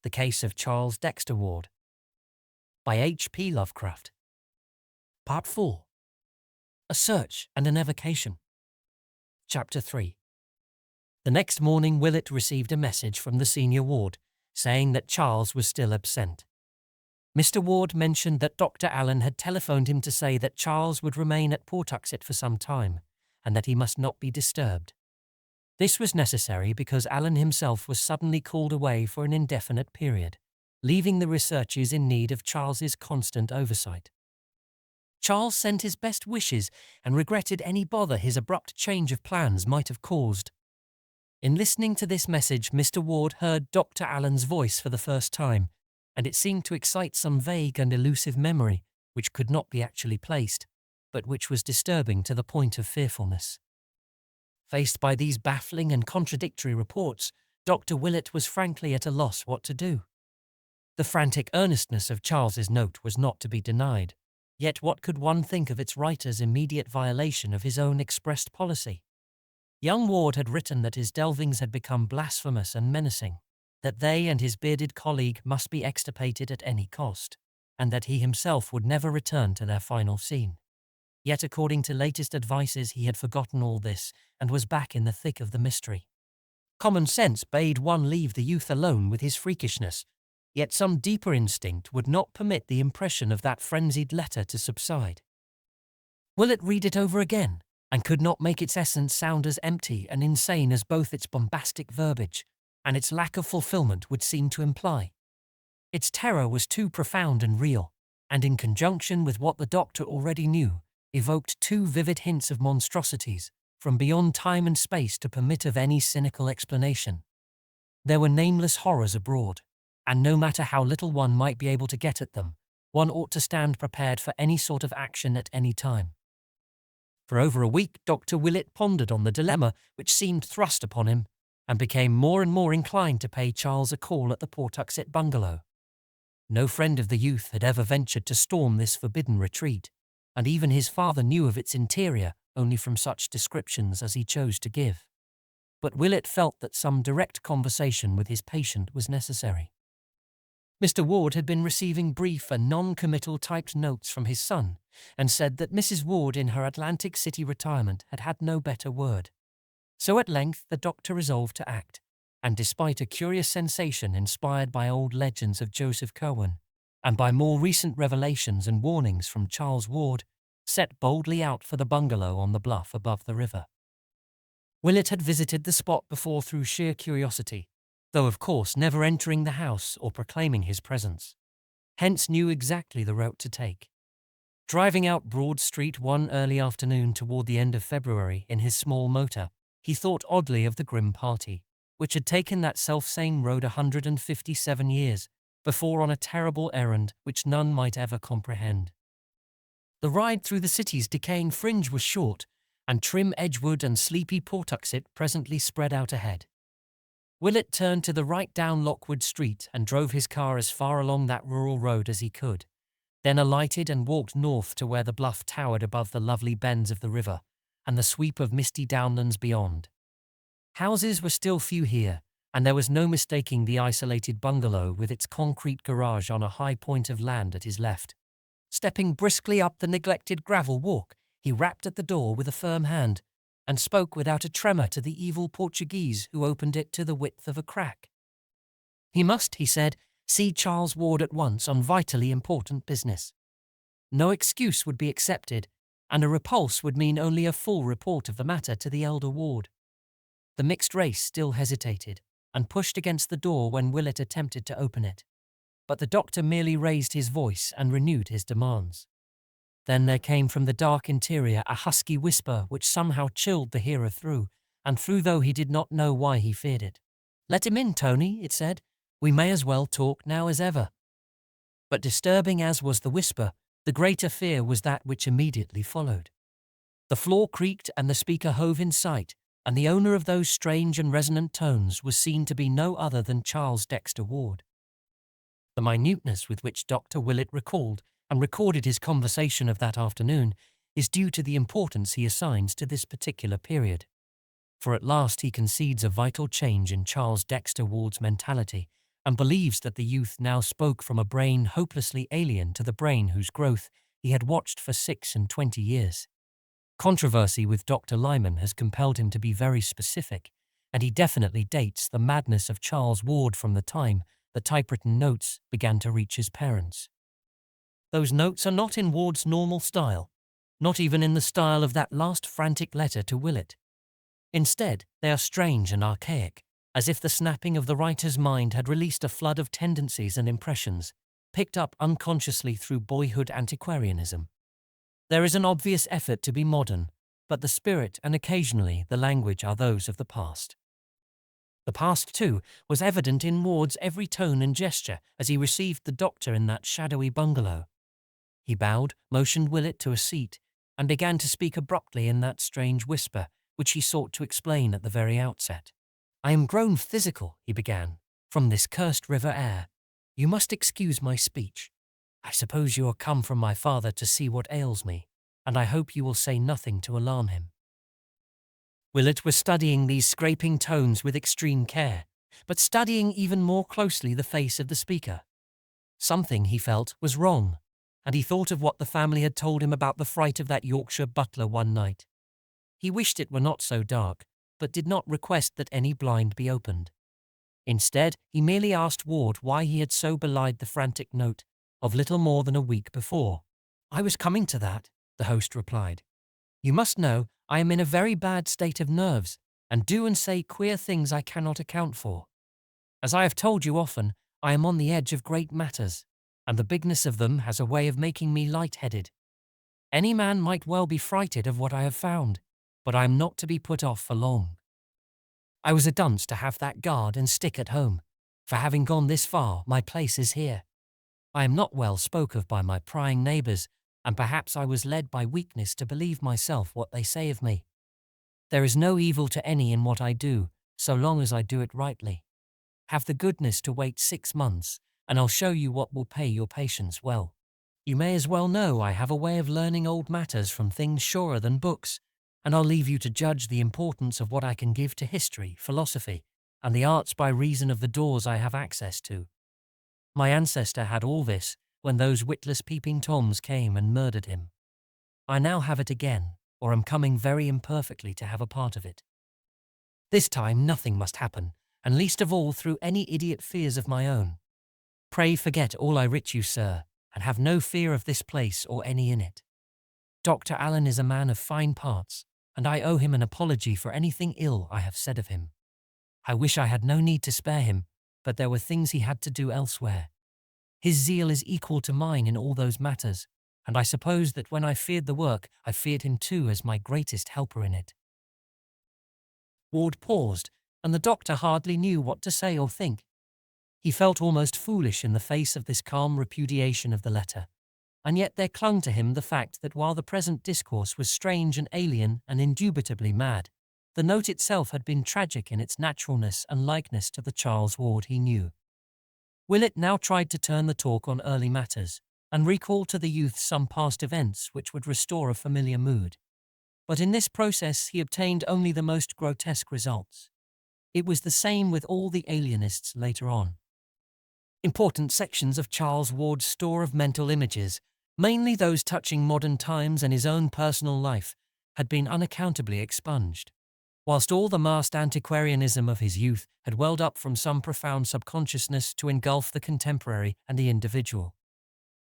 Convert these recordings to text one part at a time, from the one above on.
The Case of Charles Dexter Ward by H.P. Lovecraft. Part 4. A Search and an Evocation. Chapter 3. The next morning Willett received a message from the senior ward saying that Charles was still absent. Mr. Ward mentioned that Dr. Allen had telephoned him to say that Charles would remain at Pawtuxet for some time and that he must not be disturbed. This was necessary because Allen himself was suddenly called away for an indefinite period, leaving the researchers in need of Charles's constant oversight. Charles sent his best wishes and regretted any bother his abrupt change of plans might have caused. In listening to this message, Mr. Ward heard Dr. Allen's voice for the first time, and it seemed to excite some vague and elusive memory which could not be actually placed, but which was disturbing to the point of fearfulness. Faced by these baffling and contradictory reports, Dr. Willett was frankly at a loss what to do. The frantic earnestness of Charles's note was not to be denied, yet what could one think of its writer's immediate violation of his own expressed policy? Young Ward had written that his delvings had become blasphemous and menacing, that they and his bearded colleague must be extirpated at any cost, and that he himself would never return to their final scene. Yet according to latest advices he had forgotten all this and was back in the thick of the mystery. Common sense bade one leave the youth alone with his freakishness, yet some deeper instinct would not permit the impression of that frenzied letter to subside. Willett read it over again, and could not make its essence sound as empty and insane as both its bombastic verbiage and its lack of fulfillment would seem to imply. Its terror was too profound and real, and in conjunction with what the doctor already knew, evoked too vivid hints of monstrosities from beyond time and space to permit of any cynical explanation. There were nameless horrors abroad, and no matter how little one might be able to get at them, one ought to stand prepared for any sort of action at any time. For over a week Dr. Willett pondered on the dilemma which seemed thrust upon him, and became more and more inclined to pay Charles a call at the Pawtuxet bungalow. No friend of the youth had ever ventured to storm this forbidden retreat, and even his father knew of its interior only from such descriptions as he chose to give. But Willett felt that some direct conversation with his patient was necessary. Mr. Ward had been receiving brief and non-committal typed notes from his son, and said that Mrs. Ward in her Atlantic City retirement had had no better word. So at length the doctor resolved to act, and despite a curious sensation inspired by old legends of Joseph Curwen, and by more recent revelations and warnings from Charles Ward, set boldly out for the bungalow on the bluff above the river. Willett had visited the spot before through sheer curiosity, though of course never entering the house or proclaiming his presence, hence knew exactly the route to take. Driving out Broad Street one early afternoon toward the end of February in his small motor, he thought oddly of the grim party, which had taken that self-same road 157 years before on a terrible errand which none might ever comprehend. The ride through the city's decaying fringe was short, and trim Edgewood and sleepy Pawtuxet presently spread out ahead. Willett turned to the right down Lockwood Street and drove his car as far along that rural road as he could, then alighted and walked north to where the bluff towered above the lovely bends of the river and the sweep of misty downlands beyond. Houses were still few here, and there was no mistaking the isolated bungalow with its concrete garage on a high point of land at his left. Stepping briskly up the neglected gravel walk, he rapped at the door with a firm hand, and spoke without a tremor to the evil Portuguese who opened it to the width of a crack. He must, he said, see Charles Ward at once on vitally important business. No excuse would be accepted, and a repulse would mean only a full report of the matter to the elder Ward. The mixed race still hesitated, and pushed against the door when Willett attempted to open it. But the doctor merely raised his voice and renewed his demands. Then there came from the dark interior a husky whisper which somehow chilled the hearer through, and through though he did not know why he feared it. "Let him in, Tony," it said. "We may as well talk now as ever." But disturbing as was the whisper, the greater fear was that which immediately followed. The floor creaked and the speaker hove in sight, and the owner of those strange and resonant tones was seen to be no other than Charles Dexter Ward. The minuteness with which Dr. Willett recalled and recorded his conversation of that afternoon is due to the importance he assigns to this particular period. For at last he concedes a vital change in Charles Dexter Ward's mentality and believes that the youth now spoke from a brain hopelessly alien to the brain whose growth he had watched for 26 years. Controversy with Dr. Lyman has compelled him to be very specific, and he definitely dates the madness of Charles Ward from the time the typewritten notes began to reach his parents. Those notes are not in Ward's normal style, not even in the style of that last frantic letter to Willett. Instead, they are strange and archaic, as if the snapping of the writer's mind had released a flood of tendencies and impressions, picked up unconsciously through boyhood antiquarianism. There is an obvious effort to be modern, but the spirit and occasionally the language are those of the past. The past, too, was evident in Ward's every tone and gesture as he received the doctor in that shadowy bungalow. He bowed, motioned Willett to a seat, and began to speak abruptly in that strange whisper, which he sought to explain at the very outset. "I am grown physical," he began, "from this cursed river air. You must excuse my speech. I suppose you are come from my father to see what ails me, and I hope you will say nothing to alarm him." Willett was studying these scraping tones with extreme care, but studying even more closely the face of the speaker. Something, he felt, was wrong, and he thought of what the family had told him about the fright of that Yorkshire butler one night. He wished it were not so dark, but did not request that any blind be opened. Instead, he merely asked Ward why he had so belied the frantic note of little more than a week before. "I was coming to that," the host replied. "You must know I am in a very bad state of nerves, and do and say queer things I cannot account for. As I have told you often, I am on the edge of great matters, and the bigness of them has a way of making me light-headed. Any man might well be frighted of what I have found, but I am not to be put off for long. I was a dunce to have that guard and stick at home, for having gone this far, my place is here. I am not well spoke of by my prying neighbours, and perhaps I was led by weakness to believe myself what they say of me. There is no evil to any in what I do, so long as I do it rightly. Have the goodness to wait 6 months, and I'll show you what will pay your patience well. You may as well know I have a way of learning old matters from things surer than books, and I'll leave you to judge the importance of what I can give to history, philosophy, and the arts by reason of the doors I have access to. My ancestor had all this when those witless peeping Toms came and murdered him. I now have it again, or am coming very imperfectly to have a part of it. This time nothing must happen, and least of all through any idiot fears of my own. Pray forget all I writ you, sir, and have no fear of this place or any in it. Dr. Allen is a man of fine parts, and I owe him an apology for anything ill I have said of him. I wish I had no need to spare him, but there were things he had to do elsewhere. His zeal is equal to mine in all those matters, and I suppose that when I feared the work, I feared him too as my greatest helper in it." Ward paused, and the doctor hardly knew what to say or think. He felt almost foolish in the face of this calm repudiation of the letter, and yet there clung to him the fact that while the present discourse was strange and alien and indubitably mad, the note itself had been tragic in its naturalness and likeness to the Charles Ward he knew. Willett now tried to turn the talk on early matters, and recall to the youth some past events which would restore a familiar mood. But in this process he obtained only the most grotesque results. It was the same with all the alienists later on. Important sections of Charles Ward's store of mental images, mainly those touching modern times and his own personal life, had been unaccountably expunged, whilst all the masked antiquarianism of his youth had welled up from some profound subconsciousness to engulf the contemporary and the individual.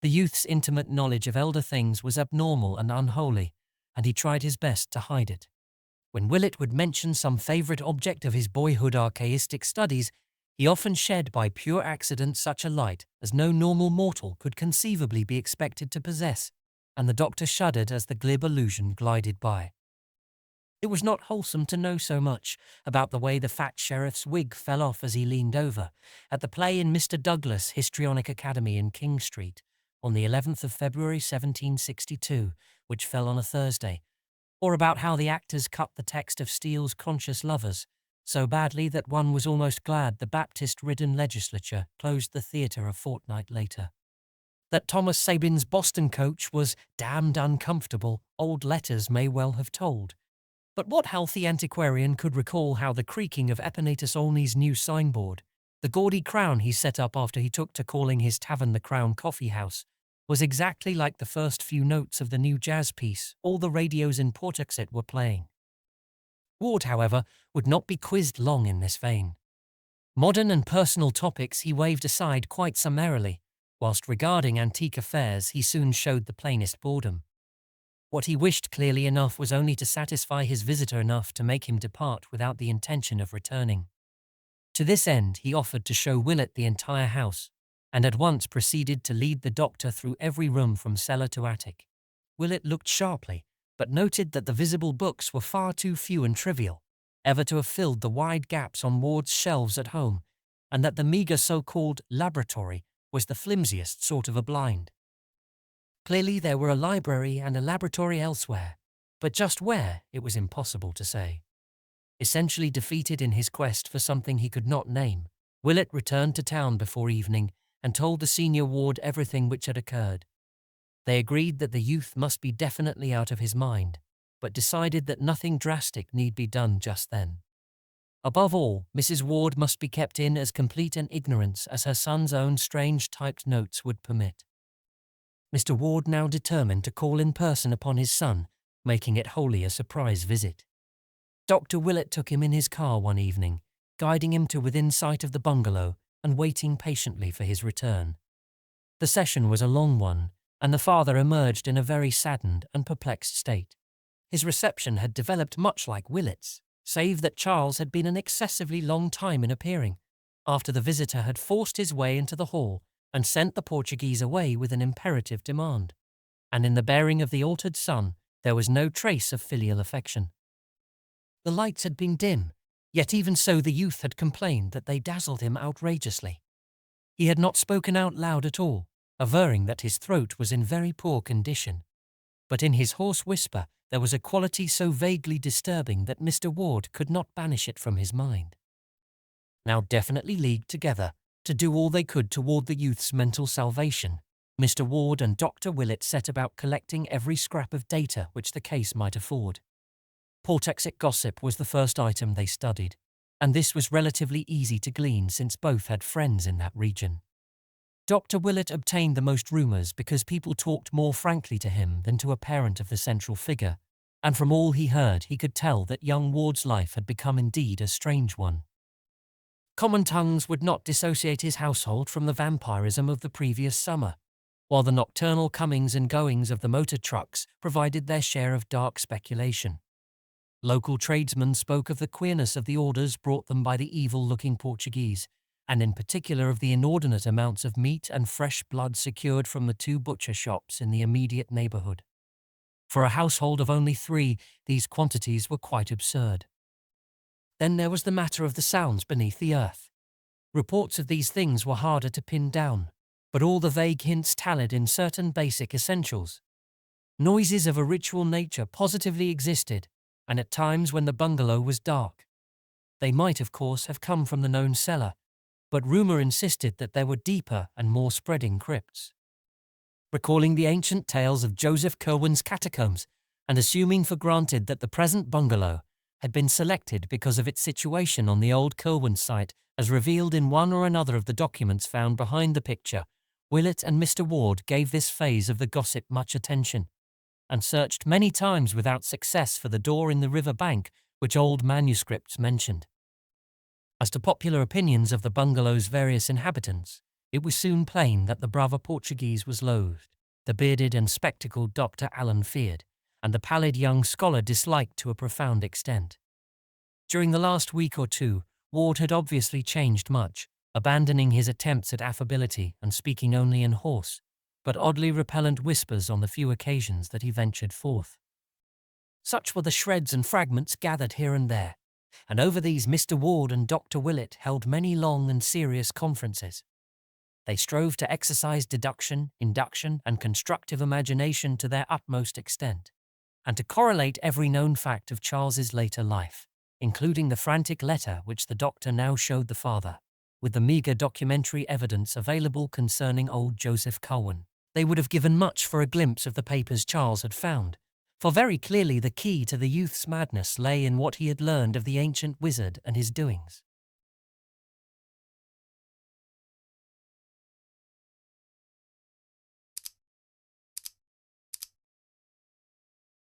The youth's intimate knowledge of elder things was abnormal and unholy, and he tried his best to hide it. When Willett would mention some favourite object of his boyhood archaistic studies, he often shed by pure accident such a light as no normal mortal could conceivably be expected to possess, and the doctor shuddered as the glib allusion glided by. It was not wholesome to know so much about the way the fat sheriff's wig fell off as he leaned over at the play in Mr. Douglas' Histrionic Academy in King Street on the 11th of February 1762, which fell on a Thursday, or about how the actors cut the text of Steele's Conscious Lovers so badly that one was almost glad the Baptist-ridden legislature closed the theatre a fortnight later. That Thomas Sabin's Boston coach was damned uncomfortable, old letters may well have told. But what healthy antiquarian could recall how the creaking of Epinetus Olney's new signboard, The gaudy crown he set up after he took to calling his tavern the Crown Coffee House was exactly like the first few notes of the new jazz piece all the radios in Pawtuxet were playing. Ward, however, would not be quizzed long in this vein. Modern and personal topics he waved aside quite summarily, whilst regarding antique affairs he soon showed the plainest boredom. What he wished clearly enough was only to satisfy his visitor enough to make him depart without the intention of returning. To this end he offered to show Willett the entire house, and at once proceeded to lead the doctor through every room from cellar to attic. Willett looked sharply, but noted that the visible books were far too few and trivial ever to have filled the wide gaps on Ward's shelves at home, and that the meagre so-called laboratory was the flimsiest sort of a blind. Clearly there were a library and a laboratory elsewhere, but just where it was impossible to say. Essentially defeated in his quest for something he could not name, Willett returned to town before evening and told the senior Ward everything which had occurred. They agreed that the youth must be definitely out of his mind, but decided that nothing drastic need be done just then. Above all, Mrs. Ward must be kept in as complete an ignorance as her son's own strange typed notes would permit. Mr. Ward now determined to call in person upon his son, making it wholly a surprise visit. Dr. Willett took him in his car one evening, guiding him to within sight of the bungalow and waiting patiently for his return. The session was a long one, and the father emerged in a very saddened and perplexed state. His reception had developed much like Willett's, save that Charles had been an excessively long time in appearing, after the visitor had forced his way into the hall and sent the Portuguese away with an imperative demand. And in the bearing of the altered son, there was no trace of filial affection. The lights had been dim, yet even so the youth had complained that they dazzled him outrageously. He had not spoken out loud at all, averring that his throat was in very poor condition. But in his hoarse whisper there was a quality so vaguely disturbing that Mr. Ward could not banish it from his mind. Now definitely leagued together to do all they could toward the youth's mental salvation, Mr. Ward and Dr. Willett set about collecting every scrap of data which the case might afford. Pawtuxet gossip was the first item they studied, and this was relatively easy to glean since both had friends in that region. Dr. Willett obtained the most rumours because people talked more frankly to him than to a parent of the central figure, and from all he heard he could tell that young Ward's life had become indeed a strange one. Common tongues would not dissociate his household from the vampirism of the previous summer, while the nocturnal comings and goings of the motor trucks provided their share of dark speculation. Local tradesmen spoke of the queerness of the orders brought them by the evil-looking Portuguese, and in particular of the inordinate amounts of meat and fresh blood secured from the 2 butcher shops in the immediate neighbourhood. For a household of only 3, these quantities were quite absurd. Then there was the matter of the sounds beneath the earth. Reports of these things were harder to pin down, but all the vague hints tallied in certain basic essentials. Noises of a ritual nature positively existed, and at times when the bungalow was dark. They might, of course, have come from the known cellar, but rumour insisted that there were deeper and more spreading crypts. Recalling the ancient tales of Joseph Curwen's catacombs, and assuming for granted that the present bungalow had been selected because of its situation on the old Curwen site as revealed in one or another of the documents found behind the picture, Willett and Mr. Ward gave this phase of the gossip much attention, and searched many times without success for the door in the river bank which old manuscripts mentioned. As to popular opinions of the bungalow's various inhabitants, it was soon plain that the brother Portuguese was loathed, the bearded and spectacled Dr. Allen feared, and the pallid young scholar disliked to a profound extent. During the last week or 2, Ward had obviously changed much, abandoning his attempts at affability and speaking only in hoarse, but oddly repellent whispers on the few occasions that he ventured forth. Such were the shreds and fragments gathered here and there, and over these Mr. Ward and Dr. Willett held many long and serious conferences. They strove to exercise deduction, induction, and constructive imagination to their utmost extent, and to correlate every known fact of Charles's later life, including the frantic letter which the doctor now showed the father, with the meagre documentary evidence available concerning old Joseph Curwen. They would have given much for a glimpse of the papers Charles had found, for very clearly the key to the youth's madness lay in what he had learned of the ancient wizard and his doings.